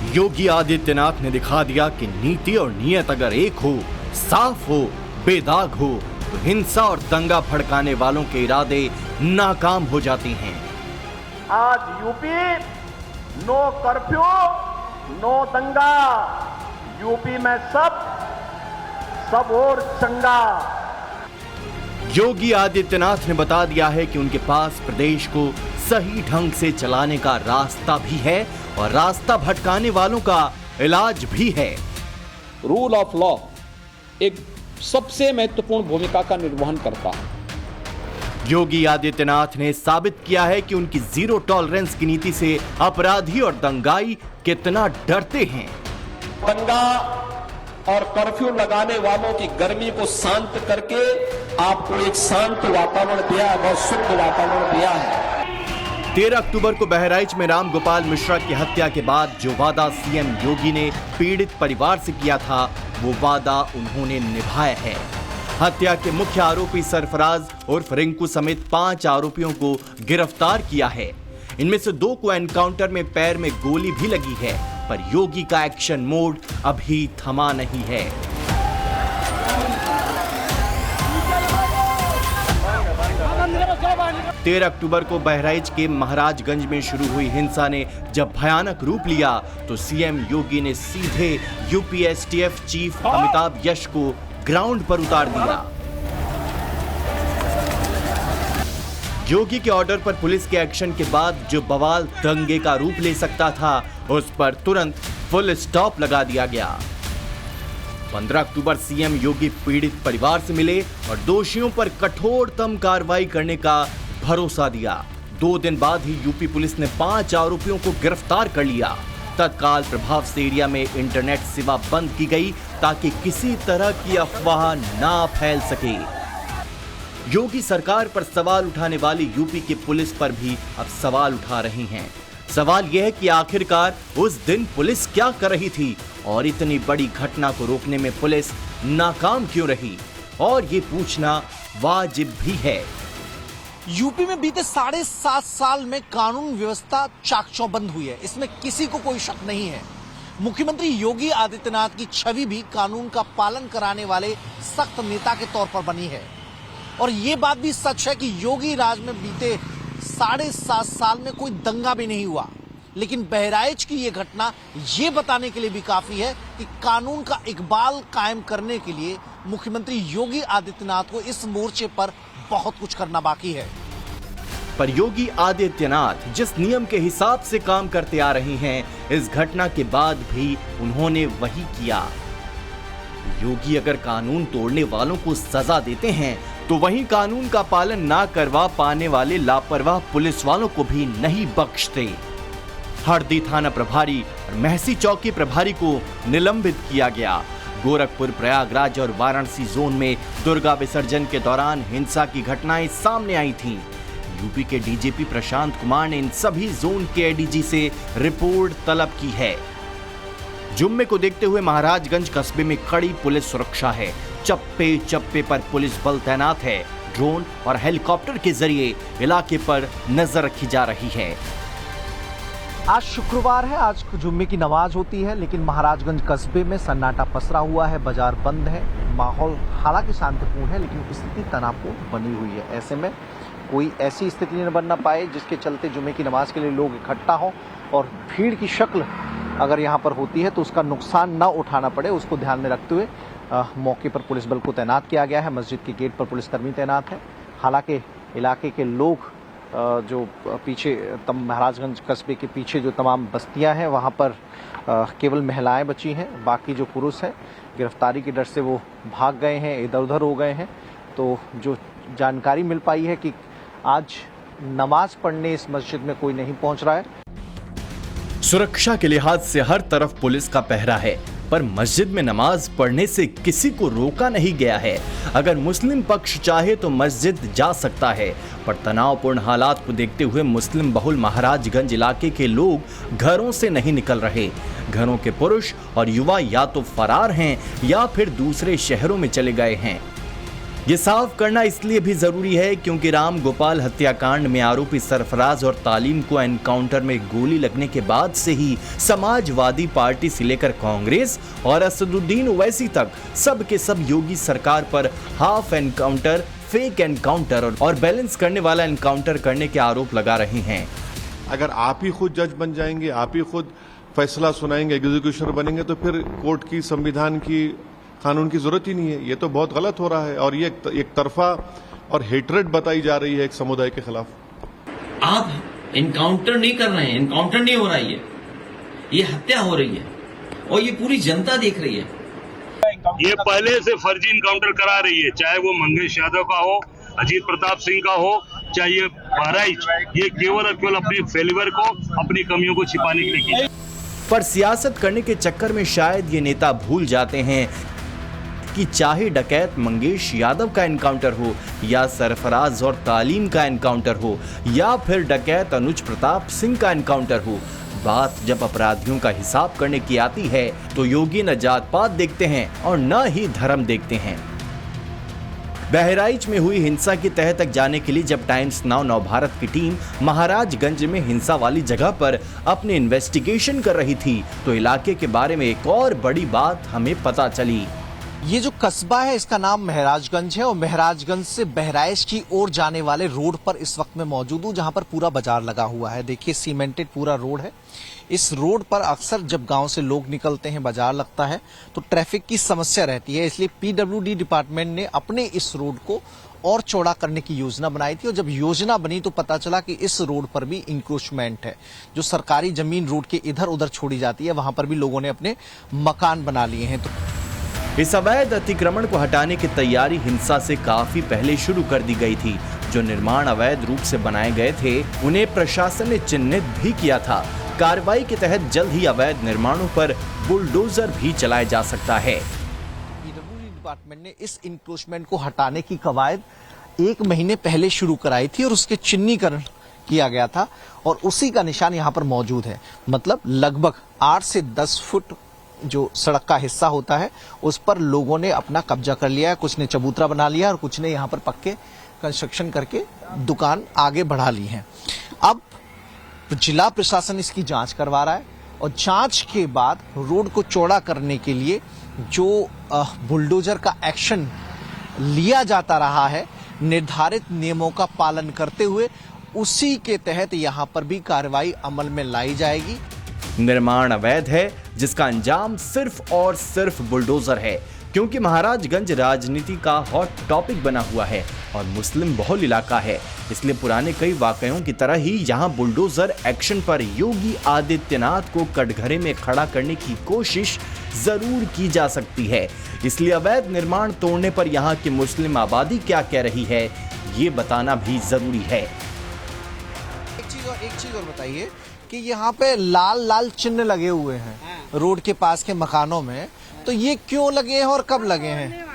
योगी आदित्यनाथ ने दिखा दिया कि नीति और नियत अगर एक हो, साफ हो, बेदाग हो, तो हिंसा और दंगा भड़काने वालों के इरादे नाकाम हो जाते हैं। आज यूपी नो कर्फ्यू, नो दंगा। यूपी में सब और चंगा। योगी आदित्यनाथ ने बता दिया है कि उनके पास प्रदेश को सही ढंग से चलाने का रास्ता भी है और रास्ता भटकाने वालों का इलाज भी है। रूल ऑफ लॉ एक सबसे महत्वपूर्ण भूमिका का निर्वहन करता है। योगी आदित्यनाथ ने साबित किया है कि उनकी जीरो टॉलरेंस की नीति से अपराधी और दंगाई कितना डरते हैं। दंगा और कर्फ्यू लगाने वालों की गर्मी को शांत करके आपको एक शांत वातावरण दिया, बहुत शुद्ध वातावरण दिया है। 13 अक्टूबर को बहराइच में राम गोपाल मिश्रा की हत्या के बाद जो वादा सीएम योगी ने पीड़ित परिवार से किया था, वो वादा उन्होंने निभाया है। हत्या के मुख्य आरोपी सरफराज उर्फ रिंकू समेत 5 आरोपियों को गिरफ्तार किया है। इनमें से 2 को एनकाउंटर में पैर में गोली भी लगी है, पर योगी का एक्शन मोड अभी थमा नहीं है। तेरह अक्टूबर को बहराइच के महाराजगंज में शुरू हुई हिंसा ने जब भयानक रूप लिया तो सीएम योगी ने सीधे यूपीएसटीएफ चीफ अमिताभ यश को ग्राउंड पर उतार दिया। योगी के ऑर्डर पर पुलिस के एक्शन के बाद जो बवाल दंगे का रूप ले सकता था, उस पर तुरंत फुल स्टॉप लगा दिया गया। 15 अक्टूबर सीएम योगी पीड़ित परिवार से मिले और दोषियों पर कठोरतम कार्रवाई करने का भरोसा दिया। 2 दिन बाद ही यूपी पुलिस ने 5 आरोपियों को गिरफ्तार कर लिया। तत्काल प्रभाव से एरिया में इंटरनेट सेवा बंद की गई ताकि किसी तरह की अफवाह ना फैल सके। योगी सरकार पर सवाल उठाने वाली यूपी की पुलिस पर भी अब सवाल उठा रही हैं। सवाल यह है कि आखिरकार उस दिन पुलिस क्या कर रही थी और इतनी बड़ी घटना को रोकने में पुलिस नाकाम क्यों रही, और ये पूछना वाजिब भी है। यूपी में बीते 7.5 साल में कानून व्यवस्था चाकचौबंद हुई है, इसमें किसी को कोई शक नहीं है। मुख्यमंत्री योगी आदित्यनाथ की छवि भी कानून का पालन कराने वाले सख्त नेता के तौर पर बनी है। और ये बात भी सच है कि योगी राज में बीते 7.5 साल में कोई दंगा भी नहीं हुआ। लेकिन बहराइच की ये घटना ये बताने के लिए भी काफी है कि कानून का इकबाल कायम करने के लिए मुख्यमंत्री योगी आदित्यनाथ को इस मोर्चे पर बहुत कुछ करना बाकी है। पर योगी आदित्यनाथ जिस नियम के हिसाब से काम करते आ रहे हैं, इस घटना के बाद भी उन्होंने वही किया। योगी अगर कानून तोड़ने वालों को सजा देते हैं तो वहीं कानून का पालन ना करवा पाने वाले लापरवाह पुलिस वालों को भी नहीं बख्शते। हरदी थाना प्रभारी और महसी चौकी प्रभारी को निलंबित किया गया। गोरखपुर, प्रयागराज और वाराणसी जोन में दुर्गा विसर्जन के दौरान हिंसा की घटनाएं सामने आई थीं। यूपी के डीजीपी प्रशांत कुमार ने इन सभी जोन के एडीजी से रिपोर्ट तलब की है। जुम्मे को देखते हुए महाराजगंज कस्बे में कड़ी पुलिस सुरक्षा है। चप्पे चप्पे पर पुलिस बल तैनात है। ड्रोन और हेलीकॉप्टर के जरिए इलाके पर नजर रखी जा रही है। आज शुक्रवार है, आज जुम्मे की नमाज होती है, लेकिन महाराजगंज कस्बे में सन्नाटा पसरा हुआ है। बाजार बंद है, माहौल हालांकि शांतिपूर्ण है, लेकिन स्थिति तनावपूर्ण बनी हुई है। ऐसे में कोई ऐसी स्थिति न बनना पाए जिसके चलते जुम्मे की नमाज के लिए लोग इकट्ठा हों और भीड़ की शक्ल अगर यहाँ पर होती है तो उसका नुकसान न उठाना पड़े, उसको ध्यान में रखते हुए मौके पर पुलिस बल को तैनात किया गया है। मस्जिद के गेट पर पुलिसकर्मी तैनात है। हालांकि इलाके के लोग जो पीछे महाराजगंज कस्बे के पीछे जो तमाम बस्तियां हैं वहां पर केवल महिलाएं बची हैं, बाकी जो पुरुष हैं गिरफ्तारी के डर से वो भाग गए हैं, इधर उधर हो गए हैं। तो जो जानकारी मिल पाई है कि आज नमाज पढ़ने इस मस्जिद में कोई नहीं पहुंच रहा है। सुरक्षा के लिहाज से हर तरफ पुलिस का पहरा है, पर मस्जिद में नमाज पढ़ने से किसी को रोका नहीं गया है। अगर मुस्लिम पक्ष चाहे तो मस्जिद जा सकता है, पर तनावपूर्ण हालात को देखते हुए मुस्लिम बहुल महाराजगंज इलाके के लोग घरों से नहीं निकल रहे। घरों के पुरुष और युवा या तो फरार हैं या फिर दूसरे शहरों में चले गए हैं। ये साफ करना इसलिए भी जरूरी है क्योंकि राम गोपाल हत्याकांड में आरोपी सरफराज और तालीम को एनकाउंटर में गोली लगने के बाद से ही समाजवादी पार्टी से लेकर कांग्रेस और असदुद्दीन ओवैसी तक सब के सब योगी सरकार पर हाफ एनकाउंटर, फेक एनकाउंटर और बैलेंस करने वाला एनकाउंटर करने के आरोप लगा रहे हैं। अगर आप ही खुद जज बन जाएंगे, आप ही खुद फैसला सुनाएंगे, एग्जीक्यूशनर बनेंगे, तो फिर कोर्ट की, संविधान की, कानून की जरूरत ही नहीं है। ये तो बहुत गलत हो रहा है और ये एक तरफा और हेट्रेड बताई जा रही है एक समुदाय के खिलाफ। आप एनकाउंटर नहीं कर रहे हैं, एनकाउंटर नहीं हो रहा है, ये हत्या हो रही है और ये पूरी जनता देख रही है। ये पहले से फर्जी इनकाउंटर करा रही है, चाहे वो मंगेश यादव का हो, अजीत प्रताप सिंह का हो, चाहे ये बहराइच, ये केवल और केवल अपने फेलिवर को, अपनी कमियों को छिपाने के लिए। पर सियासत करने के चक्कर में शायद ये नेता भूल जाते हैं कि चाहे डकैत मंगेश यादव का एनकाउंटर हो या सरफराज और तालीम का एनकाउंटर हो या फिर डकैत अनुज प्रताप सिंह का एनकाउंटर हो, बात जब अपराधियों का हिसाब करने की आती है तो योगी न जात पात देखते हैं और न ही धर्म देखते हैं। बहराइच में हुई हिंसा की तह तक जाने के लिए जब टाइम्स नाउ नवभारत की टीम महाराजगंज में हिंसा वाली जगह पर अपने इन्वेस्टिगेशन कर रही थी तो इलाके के बारे में एक और बड़ी बात हमें पता चली। ये जो कस्बा है इसका नाम महराजगंज है और महराजगंज से बहराइच की ओर जाने वाले रोड पर इस वक्त मैं मौजूद हूँ जहां पर पूरा बाजार लगा हुआ है। देखिए सीमेंटेड पूरा रोड है। इस रोड पर अक्सर जब गांव से लोग निकलते हैं, बाजार लगता है तो ट्रैफिक की समस्या रहती है, इसलिए पीडब्ल्यूडी डिपार्टमेंट ने अपने इस रोड को और चौड़ा करने की योजना बनाई थी और जब योजना बनी तो पता चला कि इस रोड पर भी इंक्रोचमेंट है। जो सरकारी जमीन रोड के इधर उधर छोड़ी जाती है वहां पर भी लोगों ने अपने मकान बना लिए हैं। तो इस अवैध अतिक्रमण को हटाने की तैयारी हिंसा से काफी पहले शुरू कर दी गई थी। जो निर्माण अवैध रूप से बनाए गए थे उन्हें प्रशासन ने चिन्हित भी किया था। कार्रवाई के तहत जल्द ही अवैध निर्माणों पर बुलडोजर भी चलाया जा सकता है। पीडब्ल्यूडी डिपार्टमेंट ने इस इंक्रोचमेंट को हटाने की कवायद 1 महीने पहले शुरू कराई थी और उसके चिन्हीकरण किया गया था और उसी का निशान यहाँ पर मौजूद है। मतलब लगभग 8 से 10 फुट जो सड़क का हिस्सा होता है उस पर लोगों ने अपना कब्जा कर लिया है। कुछ ने चबूतरा बना लिया और कुछ ने यहाँ पर पक्के कंस्ट्रक्शन करके दुकान आगे बढ़ा ली है। अब जिला प्रशासन इसकी जांच करवा रहा है और जांच के बाद रोड को चौड़ा करने के लिए जो बुलडोजर का एक्शन लिया जाता रहा है निर्धारित नियमों का पालन करते हुए, उसी के तहत यहाँ पर भी कार्रवाई अमल में लाई जाएगी। निर्माण अवैध है जिसका अंजाम सिर्फ और सिर्फ बुलडोजर है, क्योंकि महाराजगंज राजनीति का हॉट टॉपिक बना हुआ है और मुस्लिम बहुल इलाका है, इसलिए पुराने कई वाकयों की तरह ही यहाँ बुलडोजर एक्शन पर योगी आदित्यनाथ को कटघरे में खड़ा करने की कोशिश जरूर की जा सकती है। इसलिए अवैध निर्माण तोड़ने पर यहाँ की मुस्लिम आबादी क्या कह रही है ये बताना भी जरूरी है। एक चीज और बताइए कि यहाँ पे लाल लाल चिन्ह लगे हुए हैं रोड के पास के मकानों में, तो ये क्यों लगे हैं और कब लगे हैं?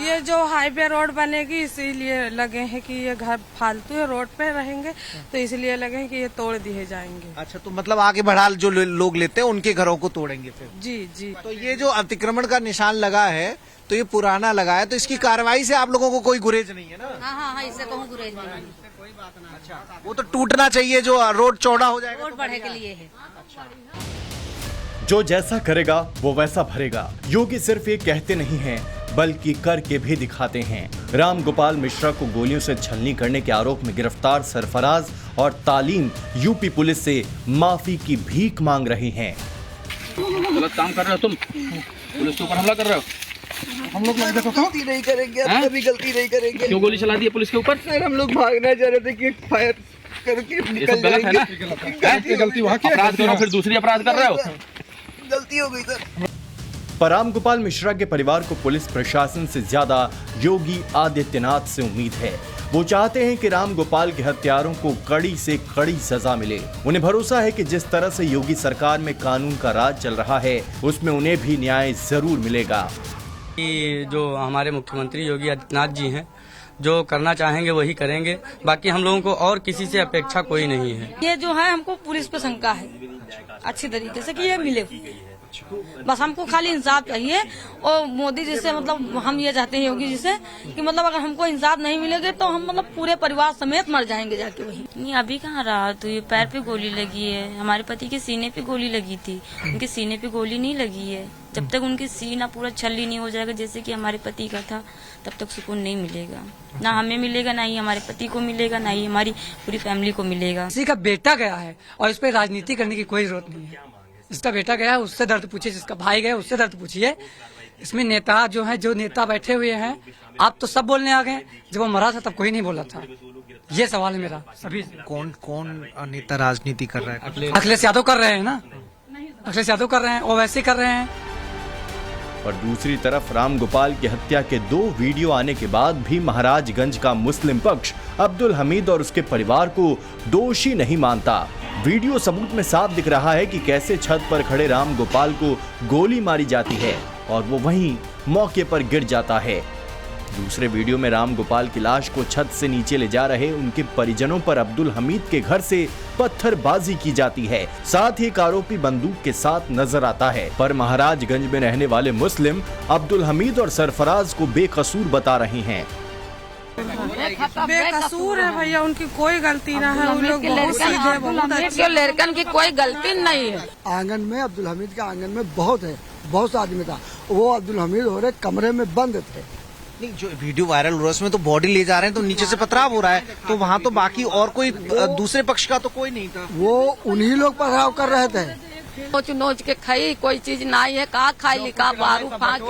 ये जो हाईवे रोड बनेगी इसीलिए लगे हैं कि ये घर फालतू है, रोड पे रहेंगे तो इसलिए लगे हैं कि ये तोड़ दिए जाएंगे। अच्छा, तो मतलब आगे बढ़ा जो लोग लेते हैं उनके घरों को तोड़ेंगे फिर? जी जी। तो ये जो अतिक्रमण का निशान लगा है तो ये पुराना लगा है, तो इसकी कार्रवाई से आप लोगों को कोई गुरेज नहीं है ना? हाँ, इससे कहूँ गुरेज नहीं। अच्छा, वो तो टूटना चाहिए जो रोड चौड़ा हो जाएगा, रोड बढ़े के लिए है। जो जैसा करेगा वो वैसा भरेगा। योगी सिर्फ ये कहते नहीं हैं बल्कि करके भी दिखाते हैं। राम गोपाल मिश्रा को गोलियों से छलनी करने के आरोप में गिरफ्तार सरफराज और तालीम यूपी पुलिस से माफी की भीख मांग रहे हैं। गलत काम कर रहे हो तुम, पुलिस के ऊपर हमला कर रहे हो। हम लोग गलती नहीं करेंगे, कभी गलती नहीं करेंगे। क्यों गोली चला दी है पुलिस के ऊपर? सर हम लोग भागना चाह रहे थे कि फायर करके निकल गलत है ना? गलती वहाँ की अपराध करो फिर दूसरी अपराध कर रहे हो। गलती हो गई सर। पर राम गोपाल मिश्रा के परिवार को पुलिस प्रशासन से ज्यादा योगी आदित्यनाथ से उम्मीद है। वो चाहते हैं कि राम गोपाल के हत्यारों को कड़ी से कड़ी सजा मिले। उन्हें भरोसा है कि जिस तरह से योगी सरकार में कानून का राज चल रहा है उसमें उन्हें भी न्याय जरूर मिलेगा। जो हमारे मुख्यमंत्री योगी आदित्यनाथ जी हैं, जो करना चाहेंगे वही करेंगे। बाकी हम लोगों को और किसी से अपेक्षा कोई नहीं है। ये जो है हमको पुलिस पे शंका है अच्छी तरीके से कि ये मिले। बस हमको खाली इंसाफ चाहिए। और मोदी जी से मतलब हम ये चाहते हैं, योगी जी से, कि मतलब अगर हमको इंसाफ नहीं मिलेगा तो हम मतलब पूरे परिवार समेत मर जाएंगे जाके वहीं। नहीं अभी कहाँ रहा, तो ये पैर पे गोली लगी है, हमारे पति के सीने पे गोली लगी थी, उनके सीने पे गोली नहीं लगी है। जब तक उनकी सीना पूरा छल्ली नहीं हो जाएगा जैसे कि हमारे पति का था, तब तक सुकून नहीं मिलेगा। ना हमें मिलेगा, ना ही हमारे पति को मिलेगा, ना ही हमारी पूरी फैमिली को मिलेगा। किसी का बेटा गया है और इस पे राजनीति करने की कोई जरूरत नहीं है। जिसका बेटा गया है उससे दर्द पूछिए, जिसका भाई गया उससे दर्द पूछिए। इसमें नेता जो है, जो नेता बैठे हुए हैं, आप तो सब बोलने आ गए, जब वो मरा था तब कोई नहीं बोला था। ये सवाल है मेरा सभी। कौन कौन नेता राजनीति कर रहा है? अखिलेश यादव कर रहे हैं ना, अखिलेश यादव कर रहे हैं, और वैसे कर रहे हैं। और दूसरी तरफ रामगोपाल की हत्या के 2 वीडियो आने के बाद भी महाराजगंज का मुस्लिम पक्ष अब्दुल हमीद और उसके परिवार को दोषी नहीं मानता। वीडियो सबूत में साफ दिख रहा है कि कैसे छत पर खड़े रामगोपाल को गोली मारी जाती है और वो वहीं मौके पर गिर जाता है। दूसरे वीडियो में रामगोपाल की लाश को छत से नीचे ले जा रहे उनके परिजनों पर अब्दुल हमीद के घर से पत्थरबाजी की जाती है। साथ ही एक आरोपी बंदूक के साथ नजर आता है। पर महाराजगंज में रहने वाले मुस्लिम अब्दुल हमीद और सरफराज को बेकसूर बता रहे हैं। बेकसूर है भैया, उनकी कोई गलती ना है। उन लोग बहुत सीधे, बहुत अच्छे। लड़कन की कोई गलती नहीं है। आंगन में अब्दुल हमीद का आंगन में बहुत आदमी था। वो अब्दुल हमीद हो रहे कमरे में बंद थे। नहीं, जो वीडियो वायरल हो रहा है उसमें तो बॉडी ले जा रहे हैं तो नीचे से पथराव हो रहा है, तो वहाँ तो बाकी और कोई दूसरे पक्ष का तो कोई नहीं था। वो उन्हीं लोग पथराव कर रहे थे। नोच नोच के खाई, कोई चीज नहीं है, कहा खाई लिखा बारू फाँक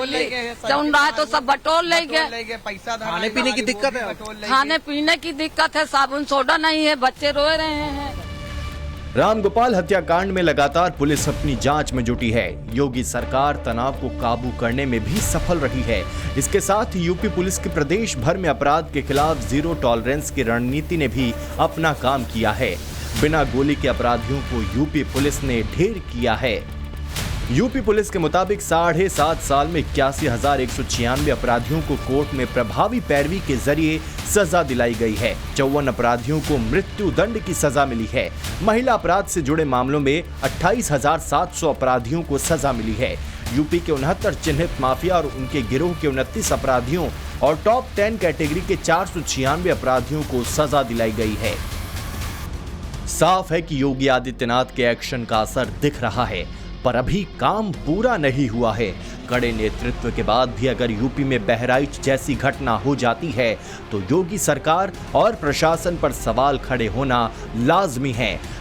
चौन रहा है तो सब बटोर ले गए। पैसा खाने पीने की दिक्कत है, खाने पीने की दिक्कत है, साबुन सोडा नहीं है, बच्चे रो रहे हैं। रामगोपाल हत्याकांड में लगातार पुलिस अपनी जांच में जुटी है। योगी सरकार तनाव को काबू करने में भी सफल रही है। इसके साथ यूपी पुलिस की प्रदेश भर में अपराध के खिलाफ जीरो टॉलरेंस की रणनीति ने भी अपना काम किया है। बिना गोली के अपराधियों को यूपी पुलिस ने ढेर किया है। यूपी पुलिस के मुताबिक 7.5 साल में 81,196 अपराधियों को कोर्ट में प्रभावी पैरवी के जरिए सजा दिलाई गई है। 54 अपराधियों को मृत्यु दंड की सजा मिली है। महिला अपराध से जुड़े मामलों में 28,700 अपराधियों को सजा मिली है। यूपी के 69 चिन्हित माफिया और उनके गिरोह के 29 अपराधियों और टॉप 10 कैटेगरी के 496 अपराधियों को सजा दिलाई गई है। साफ है कि योगी आदित्यनाथ के एक्शन का असर दिख रहा है, पर अभी काम पूरा नहीं हुआ है। कड़े नेतृत्व के बाद भी अगर यूपी में बहराइच जैसी घटना हो जाती है तो योगी सरकार और प्रशासन पर सवाल खड़े होना लाजमी है।